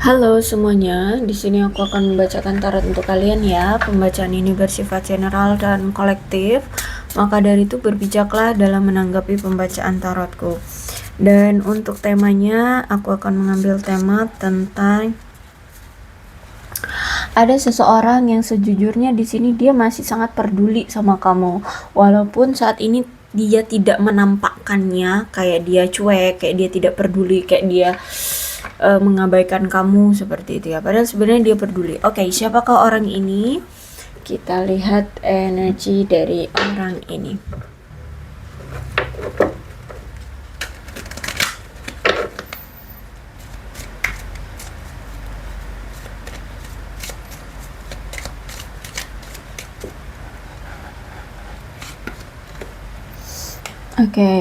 Halo semuanya, di sini aku akan membacakan tarot untuk kalian ya. Pembacaan ini bersifat general dan kolektif. Maka dari itu berbijaklah dalam menanggapi pembacaan tarotku. Dan untuk temanya, aku akan mengambil tema tentang ada seseorang yang sejujurnya di sini dia masih sangat peduli sama kamu. Walaupun saat ini dia tidak menampakkannya, kayak dia cuek, kayak dia tidak peduli, kayak dia mengabaikan kamu seperti itu ya. Padahal sebenarnya dia peduli. Oke, siapakah orang ini? Kita lihat energi dari orang ini. Oke.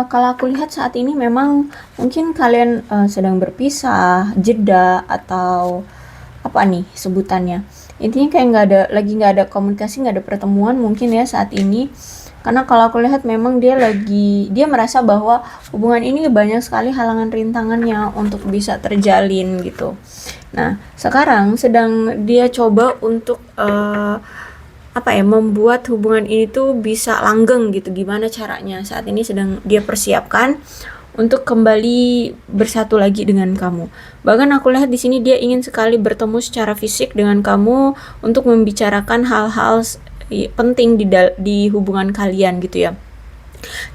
Kalau aku lihat saat ini memang mungkin kalian sedang berpisah, jeda, atau apa nih sebutannya. Intinya kayak nggak ada komunikasi, nggak ada pertemuan mungkin ya saat ini. Karena kalau aku lihat memang dia merasa bahwa hubungan ini banyak sekali halangan rintangannya untuk bisa terjalin gitu. Nah, sekarang sedang dia coba untuk membuat hubungan ini tuh bisa langgeng gitu. Gimana caranya? Saat ini sedang dia persiapkan untuk kembali bersatu lagi dengan kamu. Bahkan aku lihat di sini dia ingin sekali bertemu secara fisik dengan kamu untuk membicarakan hal-hal penting di hubungan kalian gitu ya.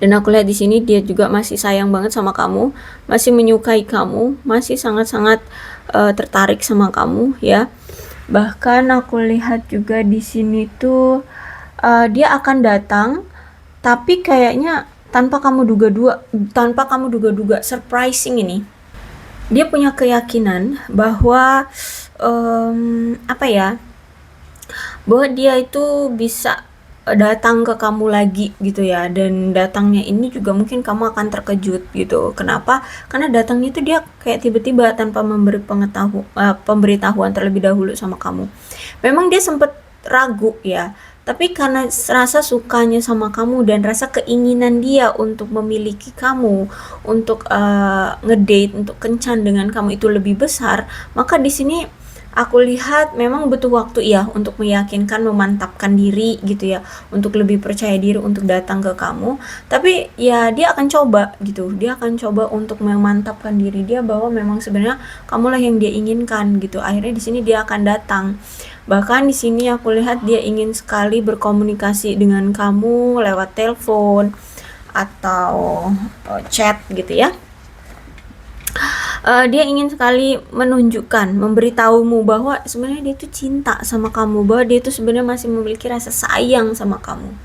Dan aku lihat di sini dia juga masih sayang banget sama kamu, masih menyukai kamu, masih sangat-sangat tertarik sama kamu ya. Bahkan aku lihat juga di sini tuh dia akan datang, tapi kayaknya tanpa kamu duga-duga, surprising ini. Dia punya keyakinan bahwa apa ya? Bahwa dia itu bisa datang ke kamu lagi gitu ya, dan datangnya ini juga mungkin kamu akan terkejut gitu. Kenapa? Karena datangnya itu dia kayak tiba-tiba tanpa pemberitahuan terlebih dahulu sama kamu. Memang dia sempat ragu ya, tapi karena rasa sukanya sama kamu dan rasa keinginan dia untuk memiliki kamu, untuk ngedate, untuk kencan dengan kamu itu lebih besar, maka di sini aku lihat memang butuh waktu ya untuk meyakinkan, memantapkan diri gitu ya, untuk lebih percaya diri untuk datang ke kamu. Tapi ya dia akan coba gitu, dia akan coba untuk memantapkan diri dia bahwa memang sebenarnya kamulah yang dia inginkan gitu. Akhirnya di sini dia akan datang. Bahkan di sini aku lihat dia ingin sekali berkomunikasi dengan kamu lewat telepon atau chat gitu ya. Dia ingin sekali menunjukkan, memberitahumu bahwa sebenarnya dia itu cinta sama kamu, bahwa dia itu sebenarnya masih memiliki rasa sayang sama kamu.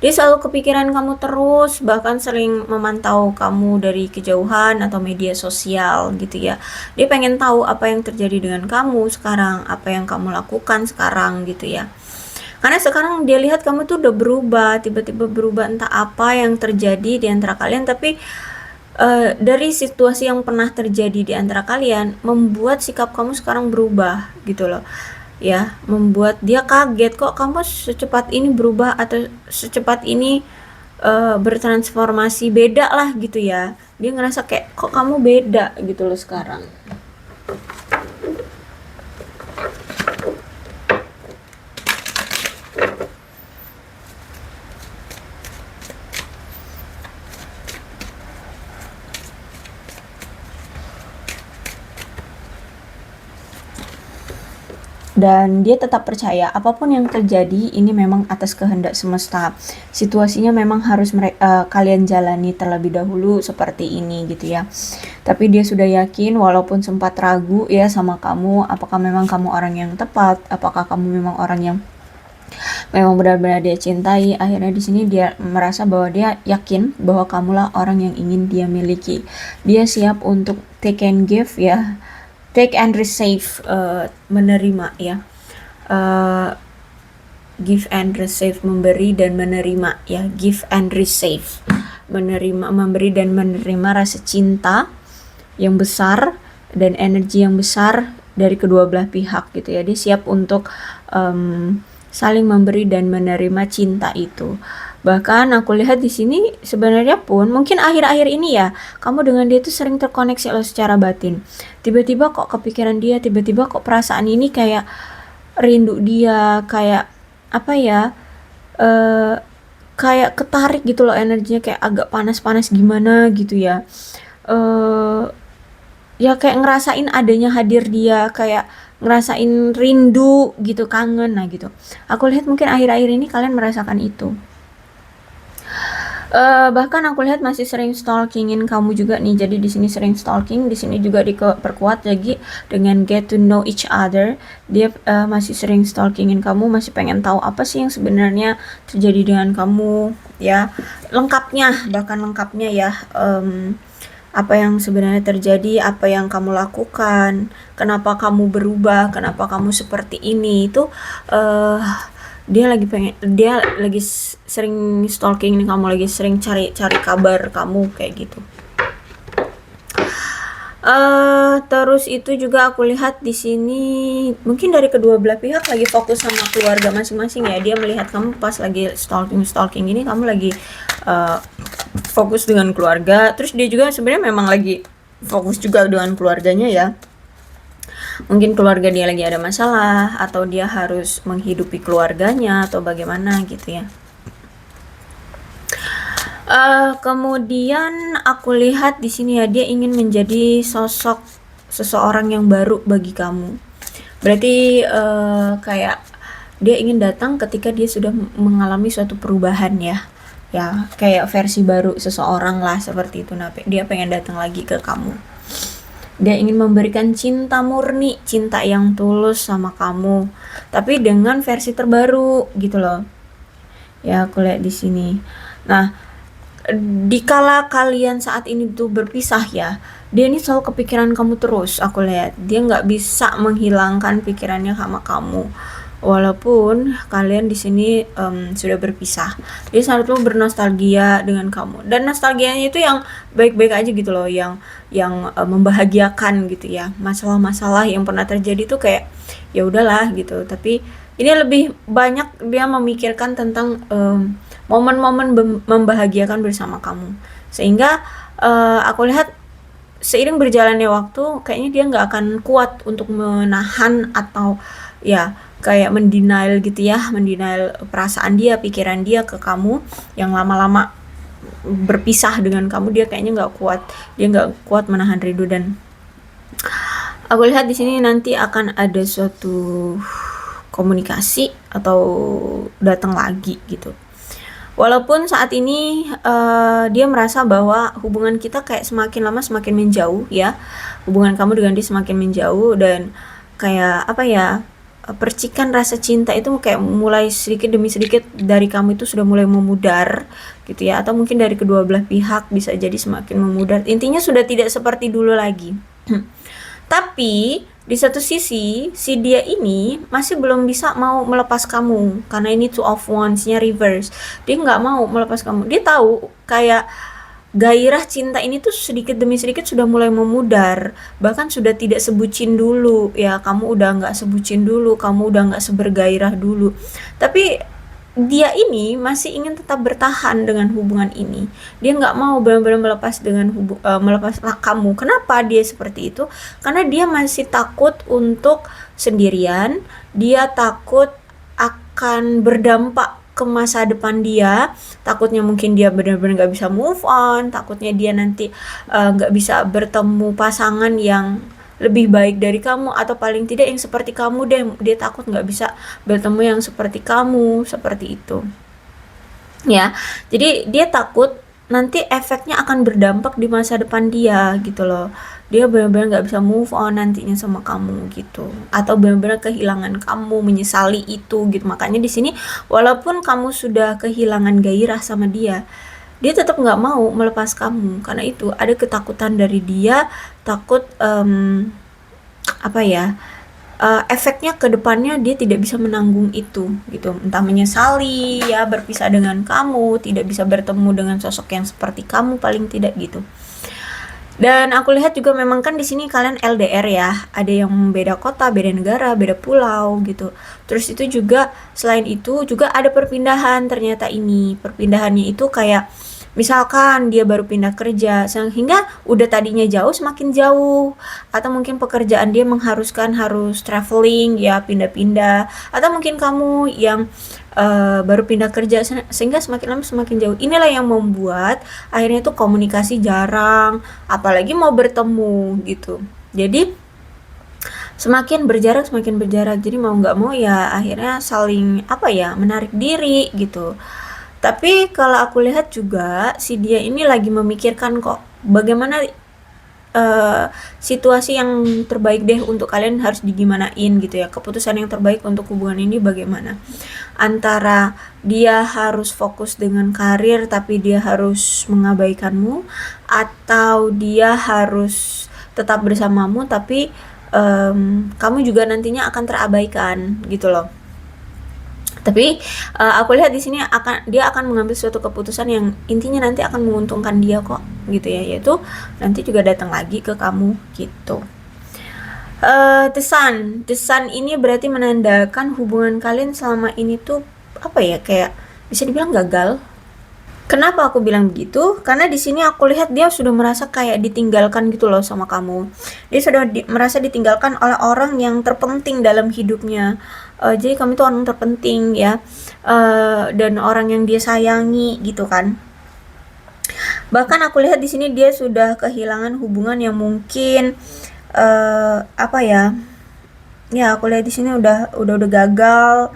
Dia selalu kepikiran kamu terus, bahkan sering memantau kamu dari kejauhan atau media sosial gitu ya. Dia pengen tahu apa yang terjadi dengan kamu sekarang, apa yang kamu lakukan sekarang gitu ya. Karena sekarang dia lihat kamu tuh udah berubah, tiba-tiba berubah, entah apa yang terjadi di antara kalian, tapi dari situasi yang pernah terjadi di antara kalian membuat sikap kamu sekarang berubah gitu loh ya, membuat dia kaget kok kamu secepat ini berubah atau secepat ini bertransformasi, beda lah gitu ya. Dia ngerasa kayak kok kamu beda gitu loh sekarang. Dan dia tetap percaya apapun yang terjadi ini memang atas kehendak semesta. Situasinya memang harus kalian jalani terlebih dahulu seperti ini gitu ya. Tapi dia sudah yakin walaupun sempat ragu ya sama kamu, apakah memang kamu orang yang tepat, apakah kamu memang orang yang memang benar-benar dia cintai. Akhirnya di sini dia merasa bahwa dia yakin bahwa kamulah orang yang ingin dia miliki. Dia siap untuk take and give ya, take and receive, menerima ya, give and receive, memberi dan menerima ya, give and receive, menerima, memberi dan menerima rasa cinta yang besar dan energi yang besar dari kedua belah pihak gitu ya. Dia siap untuk saling memberi dan menerima cinta itu. Bahkan aku lihat di sini sebenarnya pun mungkin akhir-akhir ini ya, kamu dengan dia itu sering terkoneksi loh secara batin. Tiba-tiba kok kepikiran dia, tiba-tiba kok perasaan ini kayak rindu dia, kayak apa ya? eh Kayak ketarik gitu loh, energinya kayak agak panas-panas gimana gitu ya. eh Ya kayak ngerasain adanya hadir dia, kayak ngerasain rindu gitu, kangen, nah gitu. Aku lihat mungkin akhir-akhir ini kalian merasakan itu. Bahkan aku lihat masih sering stalkingin kamu juga nih. Jadi di sini sering stalking, di sini juga diperkuat lagi dengan get to know each other. Dia masih sering stalkingin kamu, masih pengen tahu apa sih yang sebenarnya terjadi dengan kamu, ya. Lengkapnya, bahkan lengkapnya ya. Apa yang sebenarnya terjadi, apa yang kamu lakukan, kenapa kamu berubah, kenapa kamu seperti ini, itu uh, dia lagi sering stalking nih kamu, lagi sering cari kabar kamu kayak gitu. Terus itu juga aku lihat di sini mungkin dari kedua belah pihak lagi fokus sama keluarga masing-masing ya. Dia melihat kamu pas lagi stalking ini, kamu lagi fokus dengan keluarga. Terus dia juga sebenarnya memang lagi fokus juga dengan keluarganya ya. Mungkin keluarga dia lagi ada masalah, atau dia harus menghidupi keluarganya, atau bagaimana gitu ya. Kemudian aku lihat di sini ya, dia ingin menjadi sosok seseorang yang baru bagi kamu. Berarti kayak dia ingin datang ketika dia sudah mengalami suatu perubahan ya. Ya, kayak versi baru seseorang lah, seperti itu. Nah, dia pengen datang lagi ke kamu. Dia ingin memberikan cinta murni, cinta yang tulus sama kamu, tapi dengan versi terbaru gitu loh. Ya, aku lihat di sini. Nah, dikala kalian saat ini tuh berpisah ya, dia ini selalu kepikiran kamu terus. Aku lihat dia nggak bisa menghilangkan pikirannya sama kamu. Walaupun kalian di sini sudah berpisah, dia selalu bernostalgia dengan kamu, dan nostalgianya itu yang baik-baik aja gitu loh, yang membahagiakan gitu ya. Masalah-masalah yang pernah terjadi tuh kayak ya udahlah gitu, tapi ini lebih banyak dia memikirkan tentang momen-momen membahagiakan bersama kamu, sehingga aku lihat seiring berjalannya waktu kayaknya dia nggak akan kuat untuk menahan, atau ya kayak mendenial gitu ya, mendenial perasaan dia, pikiran dia ke kamu yang lama-lama berpisah dengan kamu. Dia kayaknya nggak kuat menahan rindu, dan aku lihat di sini nanti akan ada suatu komunikasi atau datang lagi gitu. Walaupun saat ini dia merasa bahwa hubungan kita kayak semakin lama semakin menjauh ya, hubungan kamu dengan dia semakin menjauh, dan kayak apa ya, percikan rasa cinta itu kayak mulai sedikit demi sedikit dari kamu itu sudah mulai memudar gitu ya, atau mungkin dari kedua belah pihak bisa jadi semakin memudar. Intinya sudah tidak seperti dulu lagi. Tapi di satu sisi si dia ini masih belum bisa mau melepas kamu, karena ini two of wands-nya reverse. Dia nggak mau melepas kamu. Dia tahu kayak gairah cinta ini tuh sedikit demi sedikit sudah mulai memudar, bahkan sudah tidak sebucin dulu ya. Kamu udah nggak sebucin dulu, kamu udah nggak sebergairah dulu, tapi dia ini masih ingin tetap bertahan dengan hubungan ini. Dia nggak mau benar-benar melepas melepas kamu. Kenapa dia seperti itu? Karena dia masih takut untuk sendirian. Dia takut akan berdampak ke masa depan dia. Takutnya mungkin dia benar-benar nggak bisa move on. Takutnya dia nanti nggak bisa bertemu pasangan yang lebih baik dari kamu, atau paling tidak yang seperti kamu deh. Dia takut nggak bisa bertemu yang seperti kamu, seperti itu ya. Jadi dia takut nanti efeknya akan berdampak di masa depan dia gitu loh. Dia benar-benar nggak bisa move on nantinya sama kamu gitu, atau benar-benar kehilangan kamu, menyesali itu gitu. Makanya di sini walaupun kamu sudah kehilangan gairah sama dia, dia tetap nggak mau melepas kamu, karena itu ada ketakutan dari dia. Takut apa ya, efeknya ke depannya dia tidak bisa menanggung itu gitu, entah menyesali ya berpisah dengan kamu, tidak bisa bertemu dengan sosok yang seperti kamu paling tidak gitu. Dan aku lihat juga memang kan di sini kalian LDR ya, ada yang beda kota, beda negara, beda pulau gitu. Terus itu juga selain itu juga ada perpindahan ternyata ini. Perpindahannya itu kayak misalkan dia baru pindah kerja sehingga udah tadinya jauh semakin jauh, atau mungkin pekerjaan dia mengharuskan harus traveling ya, pindah-pindah, atau mungkin kamu yang baru pindah kerja sehingga semakin lama semakin jauh. Inilah yang membuat akhirnya tuh komunikasi jarang, apalagi mau bertemu gitu. Jadi semakin berjarak, jadi mau nggak mau ya akhirnya saling apa ya, menarik diri gitu. Tapi kalau aku lihat juga si dia ini lagi memikirkan kok bagaimana situasi yang terbaik deh untuk kalian harus digimanain gitu ya, keputusan yang terbaik untuk hubungan ini bagaimana, antara dia harus fokus dengan karir tapi dia harus mengabaikanmu, atau dia harus tetap bersamamu tapi kamu juga nantinya akan terabaikan gitu loh. Tapi aku lihat di sini dia akan mengambil suatu keputusan yang intinya nanti akan menguntungkan dia kok gitu ya, yaitu nanti juga datang lagi ke kamu gitu. The Sun ini berarti menandakan hubungan kalian selama ini tuh apa ya, kayak bisa dibilang gagal. Kenapa aku bilang begitu? Karena di sini aku lihat dia sudah merasa kayak ditinggalkan gitu loh sama kamu. Dia sudah merasa ditinggalkan oleh orang yang terpenting dalam hidupnya. Jadi kamu itu orang terpenting ya, dan orang yang dia sayangi gitu kan. Bahkan aku lihat di sini dia sudah kehilangan hubungan yang mungkin apa ya? Ya aku lihat di sini udah gagal.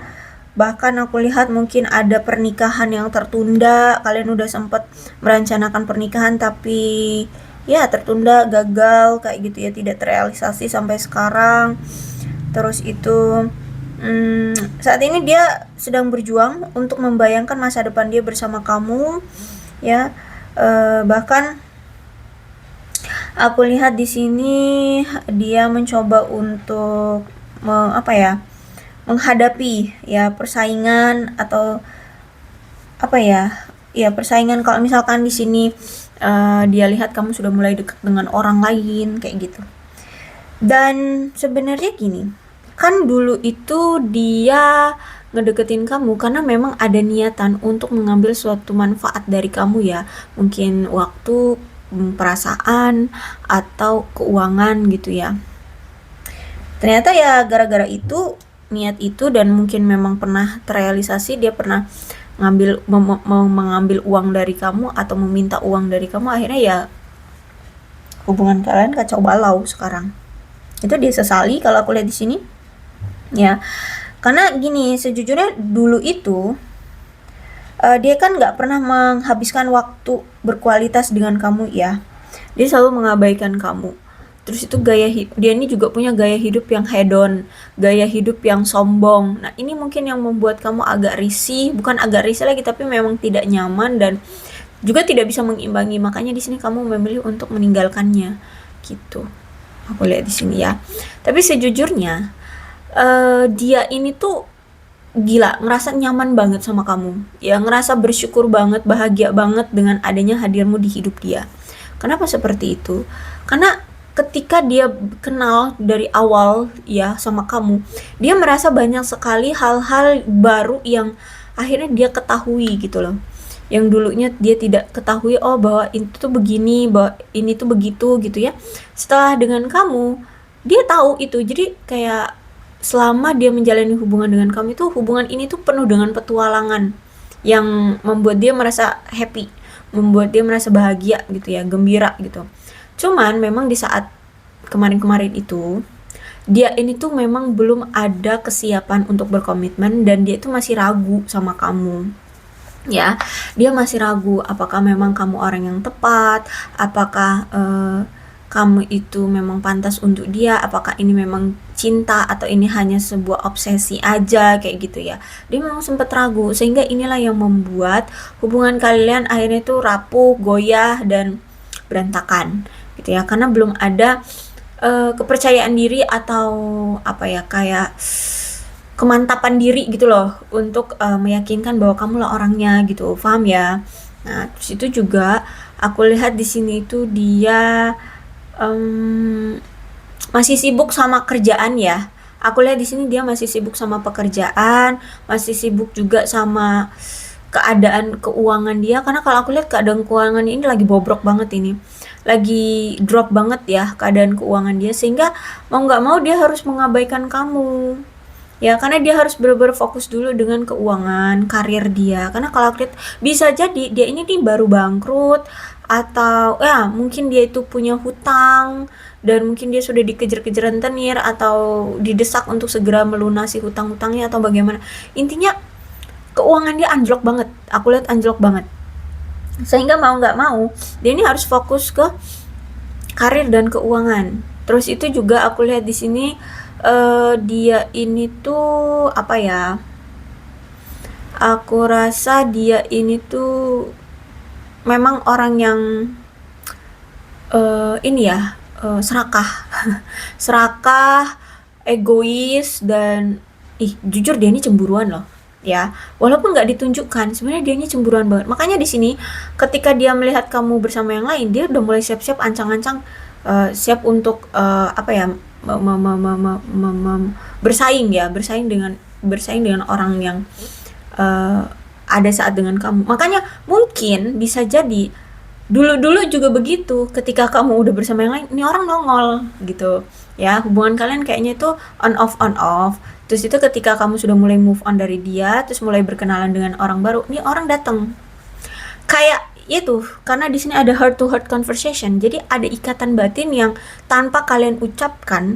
Bahkan aku lihat mungkin ada pernikahan yang tertunda, kalian udah sempet merencanakan pernikahan tapi ya tertunda, gagal kayak gitu ya, tidak terrealisasi sampai sekarang. Terus itu saat ini dia sedang berjuang untuk membayangkan masa depan dia bersama kamu ya. Bahkan aku lihat di sini dia mencoba untuk menghadapi ya persaingan atau apa ya persaingan. Kalau misalkan di sini dia lihat kamu sudah mulai dekat dengan orang lain kayak gitu. Dan sebenarnya gini, kan dulu itu dia ngedeketin kamu karena memang ada niatan untuk mengambil suatu manfaat dari kamu ya, mungkin waktu, perasaan, atau keuangan gitu ya. Ternyata ya gara-gara itu, niat itu, dan mungkin memang pernah terrealisasi, dia pernah mau mengambil uang dari kamu atau meminta uang dari kamu, akhirnya ya hubungan kalian kacau balau sekarang. Itu dia sesali kalau aku lihat di sini ya. Karena gini, sejujurnya dulu itu dia kan nggak pernah menghabiskan waktu berkualitas dengan kamu ya. Dia selalu mengabaikan kamu. Terus itu dia ini juga punya gaya hidup yang hedon, gaya hidup yang sombong. Nah ini mungkin yang membuat kamu agak risih, bukan agak risih lagi tapi memang tidak nyaman dan juga tidak bisa mengimbangi. Makanya di sini kamu memilih untuk meninggalkannya gitu. Aku lihat di sini ya. Tapi sejujurnya dia ini tuh gila, ngerasa nyaman banget sama kamu. Ya ngerasa bersyukur banget, bahagia banget dengan adanya hadirmu di hidup dia. Kenapa seperti itu? Karena ketika dia kenal dari awal ya sama kamu, dia merasa banyak sekali hal-hal baru yang akhirnya dia ketahui gitu loh. Yang dulunya dia tidak ketahui, oh bahwa itu tuh begini, bahwa ini tuh begitu gitu ya. Setelah dengan kamu, dia tahu itu. Jadi kayak selama dia menjalani hubungan dengan kamu itu, hubungan ini tuh penuh dengan petualangan yang membuat dia merasa happy, membuat dia merasa bahagia gitu ya, gembira gitu. Cuman memang di saat kemarin-kemarin itu, dia ini tuh memang belum ada kesiapan untuk berkomitmen dan dia itu masih ragu sama kamu. Ya, dia masih ragu apakah memang kamu orang yang tepat, apakah kamu itu memang pantas untuk dia, apakah ini memang cinta atau ini hanya sebuah obsesi aja kayak gitu ya. Dia memang sempat ragu, sehingga inilah yang membuat hubungan kalian akhirnya tuh rapuh, goyah, dan berantakan gitu ya, karena belum ada kepercayaan diri atau apa ya, kayak kemantapan diri gitu loh untuk meyakinkan bahwa kamu lah orangnya gitu, paham ya? Nah, terus itu juga aku lihat di sini itu dia masih sibuk sama kerjaan ya. Aku lihat di sini dia masih sibuk sama pekerjaan, masih sibuk juga sama keadaan keuangan dia, karena kalau aku lihat keadaan keuangan ini lagi bobrok banget ini. Lagi drop banget ya keadaan keuangan dia, sehingga mau nggak mau dia harus mengabaikan kamu. Ya, karena dia harus benar-benar fokus dulu dengan keuangan, karir dia. Karena kalau aku lihat bisa jadi dia ini nih baru bangkrut, atau ya mungkin dia itu punya hutang dan mungkin dia sudah dikejar-kejar rentenir atau didesak untuk segera melunasi hutang-hutangnya atau bagaimana. Intinya keuangan dia anjlok banget. Aku lihat anjlok banget. Sehingga mau nggak mau dia ini harus fokus ke karir dan keuangan. Terus itu juga aku lihat di sini dia ini tuh apa ya? Aku rasa dia ini tuh memang orang yang ini ya, serakah. Serakah, egois, dan jujur dia ini cemburuan loh ya, walaupun nggak ditunjukkan sebenarnya dia ini cemburuan banget. Makanya di sini ketika dia melihat kamu bersama yang lain, dia udah mulai siap-siap ancang-ancang, siap untuk apa ya, bersaing ya, bersaing dengan orang yang uh, ada saat dengan kamu. Makanya mungkin bisa jadi dulu-dulu juga begitu, ketika kamu udah bersama yang lain ini orang nongol gitu ya, hubungan kalian kayaknya itu on off. Terus itu ketika kamu sudah mulai move on dari dia, terus mulai berkenalan dengan orang baru, ini orang datang kayak itu, karena di sini ada heart to heart conversation. Jadi ada ikatan batin yang tanpa kalian ucapkan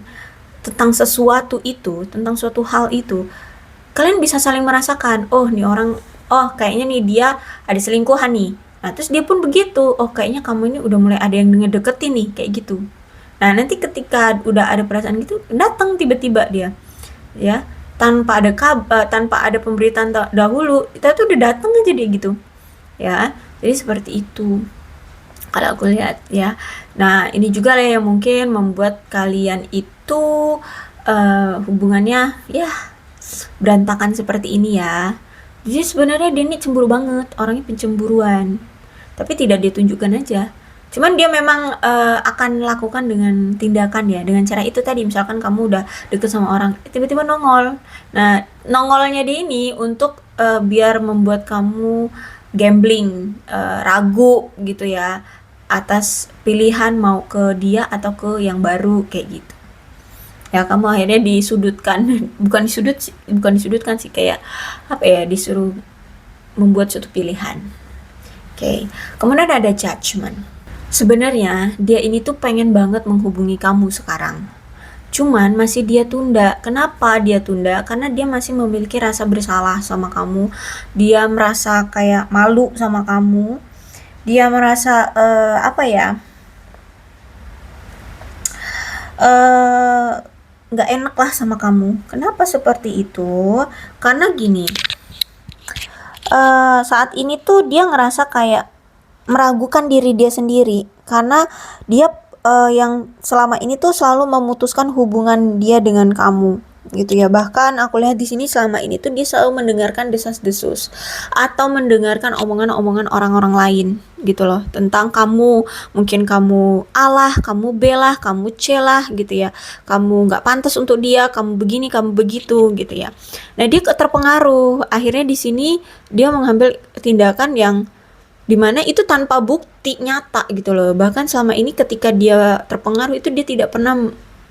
tentang sesuatu itu, tentang suatu hal itu, kalian bisa saling merasakan, oh nih orang, oh kayaknya nih dia ada selingkuhan nih. Nah terus dia pun begitu, oh kayaknya kamu ini udah mulai ada yang ngedeketin nih, kayak gitu. Nah nanti ketika udah ada perasaan gitu, datang tiba-tiba dia, ya, tanpa ada kabar, tanpa ada pemberitaan dahulu, kita tuh udah datang aja dia gitu, ya. Jadi seperti itu kalau aku lihat ya. Nah ini juga lah yang mungkin membuat kalian itu hubungannya ya berantakan seperti ini ya. Jadi sebenarnya dia ini cemburu banget, orangnya pencemburuan, tapi tidak dia tunjukkan aja. Cuman dia memang akan lakukan dengan tindakan ya, dengan cara itu tadi. Misalkan kamu udah deket sama orang, tiba-tiba nongol. Nah, nongolnya dia ini untuk biar membuat kamu gambling, ragu gitu ya, atas pilihan mau ke dia atau ke yang baru kayak gitu. Ya kamu akhirnya disudutkan, bukan disudutkan sih, kayak apa ya, disuruh membuat suatu pilihan. Oke. Kemudian ada judgment. Sebenarnya dia ini tuh pengen banget menghubungi kamu sekarang, cuman masih dia tunda. Kenapa dia tunda? Karena dia masih memiliki rasa bersalah sama kamu. Dia merasa kayak malu sama kamu. Dia merasa apa ya, eh nggak enak lah sama kamu. Kenapa seperti itu? Karena gini, saat ini tuh dia ngerasa kayak meragukan diri dia sendiri, karena dia yang selama ini tuh selalu memutuskan hubungan dia dengan kamu gitu ya. Bahkan aku lihat di sini selama ini tuh dia selalu mendengarkan desas-desus atau mendengarkan omongan-omongan orang-orang lain gitu loh tentang kamu. Mungkin kamu A lah, kamu B lah, kamu C lah gitu ya, kamu nggak pantas untuk dia, kamu begini, kamu begitu gitu ya. Nah dia terpengaruh, akhirnya di sini dia mengambil tindakan yang dimana itu tanpa bukti nyata gitu loh. Bahkan selama ini ketika dia terpengaruh itu dia tidak pernah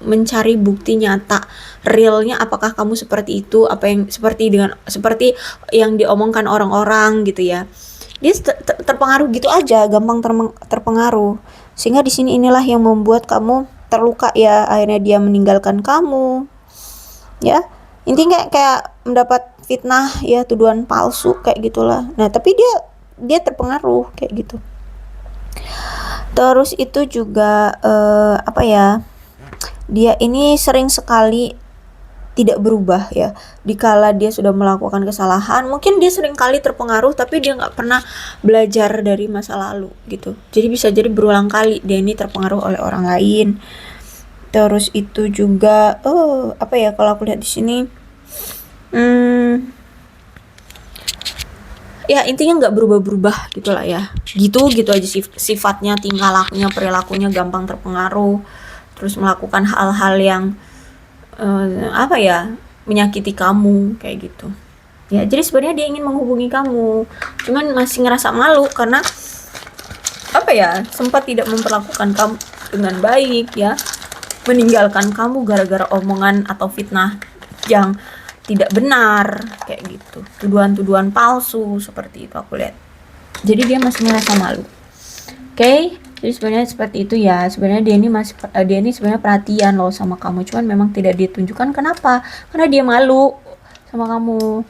mencari bukti nyata realnya, apakah kamu seperti itu, apa yang seperti yang diomongkan orang-orang gitu ya. Dia terpengaruh gitu aja, gampang terpengaruh, sehingga di sini inilah yang membuat kamu terluka ya. Akhirnya dia meninggalkan kamu ya. Intinya kayak mendapat fitnah ya, tuduhan palsu kayak gitulah. Nah tapi dia terpengaruh kayak gitu. Terus itu juga apa ya, dia ini sering sekali tidak berubah ya. Dikala dia sudah melakukan kesalahan, mungkin dia sering kali terpengaruh, tapi dia nggak pernah belajar dari masa lalu gitu. Jadi bisa jadi berulang kali dia ini terpengaruh oleh orang lain. Terus itu juga apa ya, kalau aku lihat di sini ya intinya nggak berubah-berubah gitu lah ya, gitu aja sifatnya, tingkah lakunya, perilakunya gampang terpengaruh, terus melakukan hal-hal yang apa ya, menyakiti kamu kayak gitu ya. Jadi sebenarnya dia ingin menghubungi kamu, cuman masih ngerasa malu karena apa ya, sempat tidak memperlakukan kamu dengan baik ya, meninggalkan kamu gara-gara omongan atau fitnah yang tidak benar kayak gitu, tuduhan-tuduhan palsu seperti itu aku lihat. Jadi dia masih ngerasa malu. Oke, jadi sebenarnya seperti itu ya. Sebenarnya dia ini sebenarnya perhatian loh sama kamu, cuman memang tidak ditunjukkan. Kenapa? Karena dia malu sama kamu.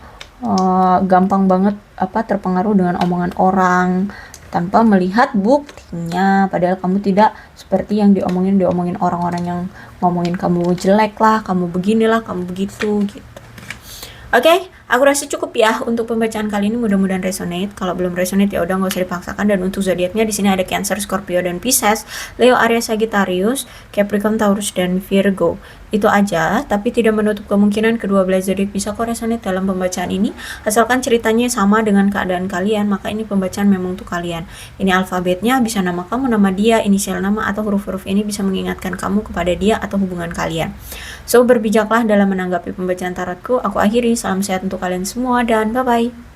Gampang banget terpengaruh dengan omongan orang tanpa melihat buktinya. Padahal kamu tidak seperti yang diomongin orang-orang yang ngomongin kamu jelek lah, kamu beginilah, kamu begitu gitu. Oke, aku rasa cukup ya untuk pembacaan kali ini, mudah-mudahan resonate. Kalau belum resonate ya udah nggak usah dipaksakan. Dan untuk zodiaknya di sini ada Cancer, Scorpio dan Pisces, Leo, Aries, Sagittarius, Capricorn, Taurus dan Virgo. Itu aja, tapi tidak menutup kemungkinan kedua belah zodiak bisa kok resonate dalam pembacaan ini. Asalkan ceritanya sama dengan keadaan kalian, maka ini pembacaan memang untuk kalian. Ini alfabetnya bisa nama kamu, nama dia, inisial nama, atau huruf-huruf ini bisa mengingatkan kamu kepada dia atau hubungan kalian. So, berbijaklah dalam menanggapi pembacaan tarotku. Aku akhiri, salam sehat untuk kalian semua dan bye-bye.